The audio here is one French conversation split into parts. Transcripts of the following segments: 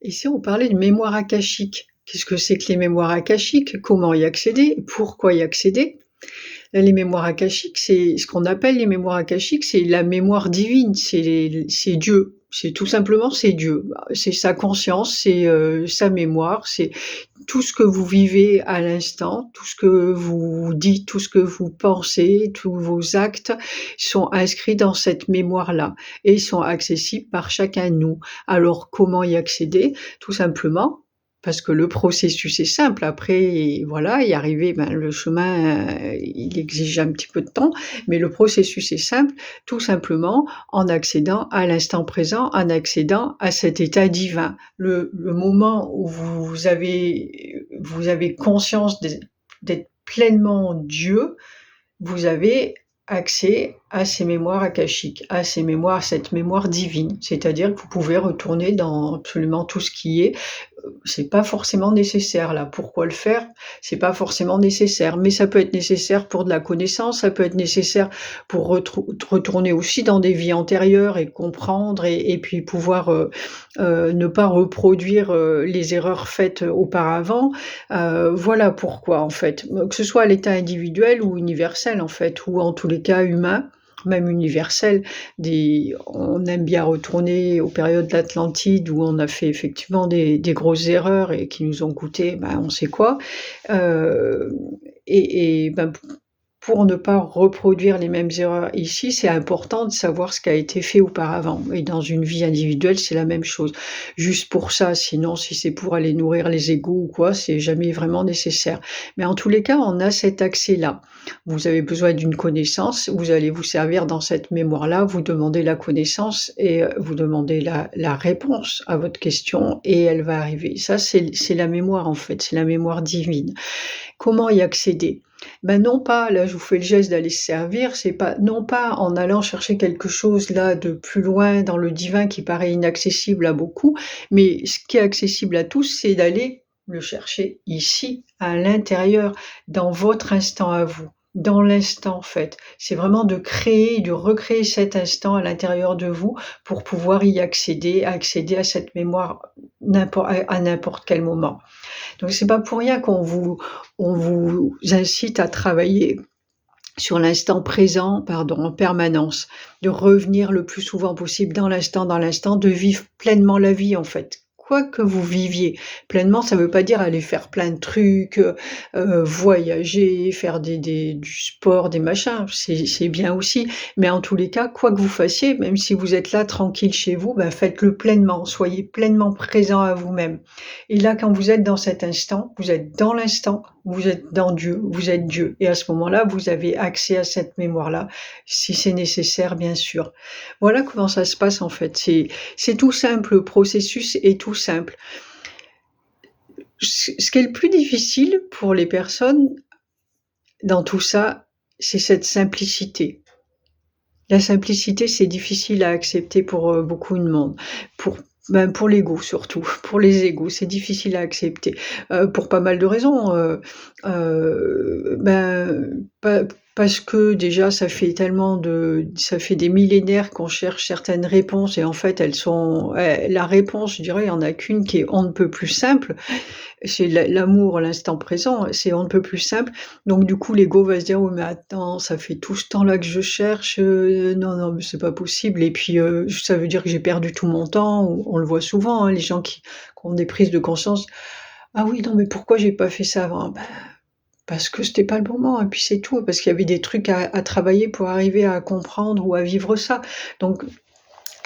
Ici, on parlait de mémoire akashique. Qu'est-ce que c'est que les mémoires akashiques? Comment y accéder? Pourquoi y accéder? Les mémoires akashiques, c'est ce qu'on appelle les mémoires akashiques, c'est la mémoire divine, c'est Dieu. C'est tout simplement, c'est Dieu. C'est sa conscience, c'est, sa mémoire, c'est tout ce que vous vivez à l'instant, tout ce que vous dites, tout ce que vous pensez, tous vos actes sont inscrits dans cette mémoire-là et sont accessibles par chacun de nous. Alors comment y accéder? Tout simplement parce que le processus est simple. Après, voilà, y arriver, ben, le chemin, il exige un petit peu de temps, mais le processus est simple, tout simplement en accédant à l'instant présent, en accédant à cet état divin. Le moment où vous avez conscience d'être pleinement Dieu, vous avez accès à ces mémoires akashiques, à ces mémoires, cette mémoire divine. C'est-à-dire que vous pouvez retourner dans absolument tout ce qui est. C'est pas forcément nécessaire là. Pourquoi le faire? C'est pas forcément nécessaire, mais ça peut être nécessaire pour de la connaissance, ça peut être nécessaire pour retourner aussi dans des vies antérieures et comprendre et puis pouvoir, ne pas reproduire, les erreurs faites auparavant. Voilà pourquoi en fait, que ce soit à l'état individuel ou universel en fait, ou en tous les cas humain, même universel. On aime bien retourner aux périodes de l'Atlantide où on a fait effectivement des grosses erreurs et qui nous ont coûté, ben, on sait quoi. Heu ben, pour ne pas reproduire les mêmes erreurs ici, c'est important de savoir ce qui a été fait auparavant et dans une vie individuelle, c'est la même chose. Juste pour ça, sinon si c'est pour aller nourrir les égos ou quoi, c'est jamais vraiment nécessaire. Mais en tous les cas, on a cet accès-là. Vous avez besoin d'une connaissance, vous allez vous servir dans cette mémoire-là, vous demandez la connaissance et vous demandez la réponse à votre question et elle va arriver. Ça, c'est la mémoire en fait, c'est la mémoire divine. Comment y accéder? Ben non pas, là je vous fais le geste d'aller se servir, c'est pas non pas en allant chercher quelque chose là de plus loin dans le divin qui paraît inaccessible à beaucoup, mais ce qui est accessible à tous, c'est d'aller le chercher ici, à l'intérieur, dans votre instant à vous, dans l'instant en fait. C'est vraiment de créer, de recréer cet instant à l'intérieur de vous pour pouvoir y accéder à cette mémoire à n'importe quel moment. Donc c'est pas pour rien on vous incite à travailler sur l'instant présent, pardon, en permanence, de revenir le plus souvent possible dans l'instant, de vivre pleinement la vie en fait. Quoi que vous viviez pleinement, ça veut pas dire aller faire plein de trucs, voyager, faire du sport, des machins, c'est bien aussi. Mais en tous les cas, quoi que vous fassiez, même si vous êtes là tranquille chez vous, ben faites-le pleinement, soyez pleinement présent à vous-même. Et là, quand vous êtes dans cet instant, vous êtes dans l'instant, vous êtes dans Dieu, vous êtes Dieu. Et à ce moment-là, vous avez accès à cette mémoire-là, si c'est nécessaire, bien sûr. Voilà comment ça se passe en fait. C'est tout simple, le processus est tout simple. Ce qui est le plus difficile pour les personnes dans tout ça, c'est cette simplicité. La simplicité, c'est difficile à accepter pour, beaucoup de monde. Pour pour l'ego surtout, pour les égos, c'est difficile à accepter, pour pas mal de raisons, pa parce que déjà ça fait des millénaires qu'on cherche certaines réponses et en fait la réponse, je dirais, il y en a qu'une qui est on ne peut plus simple, c'est l'amour, l'instant présent, c'est on ne peut plus simple. Donc du coup, l'ego va se dire: «Oui, mais attends, ça fait tout ce temps-là que je cherche, non, non, mais c'est pas possible et puis, ça veut dire que j'ai perdu tout mon temps». On le voit souvent, hein, les gens qui ont des prises de conscience: «Ah oui, non, mais pourquoi j'ai pas fait ça avant?» Bah, parce que c'était pas le moment et puis c'est tout, parce qu'il y avait des trucs à travailler pour arriver à comprendre ou à vivre ça. Donc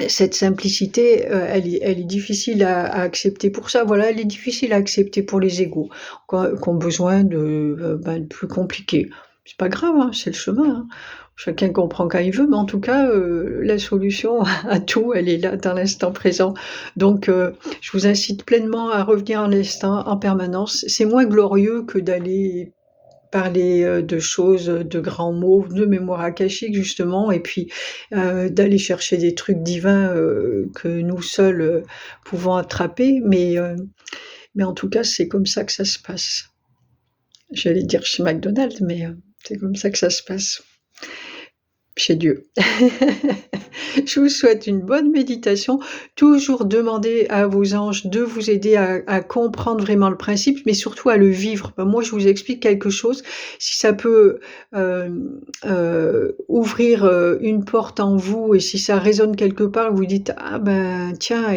cette simplicité, elle est difficile à accepter pour ça. Voilà, elle est difficile à accepter pour les égos qui ont besoin de plus compliqué. C'est pas grave, hein, c'est le chemin, hein. Chacun comprend quand il veut, mais en tout cas, la solution à tout, elle est là dans l'instant présent. Donc je vous incite pleinement à revenir à l'instant en permanence. C'est moins glorieux que d'aller parler, de choses, de grands mots, de mémoire akashique justement et puis, d'aller chercher des trucs divins, que nous seuls, pouvons attraper. Mais en tout cas, c'est comme ça que ça se passe. J'allais dire chez McDonald's, mais, c'est comme ça que ça se passe. chez Dieu. Je vous souhaite une bonne méditation. Toujours demander à vos anges de vous aider à comprendre vraiment le principe, mais surtout à le vivre. Ben, moi, je vous explique quelque chose, si ça peut, ouvrir, une porte en vous et si ça résonne quelque part, vous dites: «Ah ben, tiens»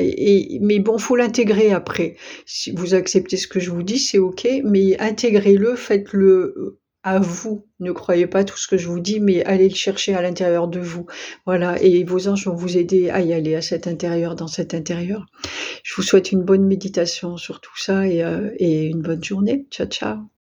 mais bon, faut l'intégrer après. Si vous acceptez ce que je vous dis, c'est OK, mais intégrez-le, faites-le, à vous. Ne croyez pas tout ce que je vous dis, mais allez le chercher à l'intérieur de vous. Voilà, et vos anges vont vous aider à y aller, à cet intérieur, dans cet intérieur. Je vous souhaite une bonne méditation sur tout ça et une bonne journée. Ciao, ciao.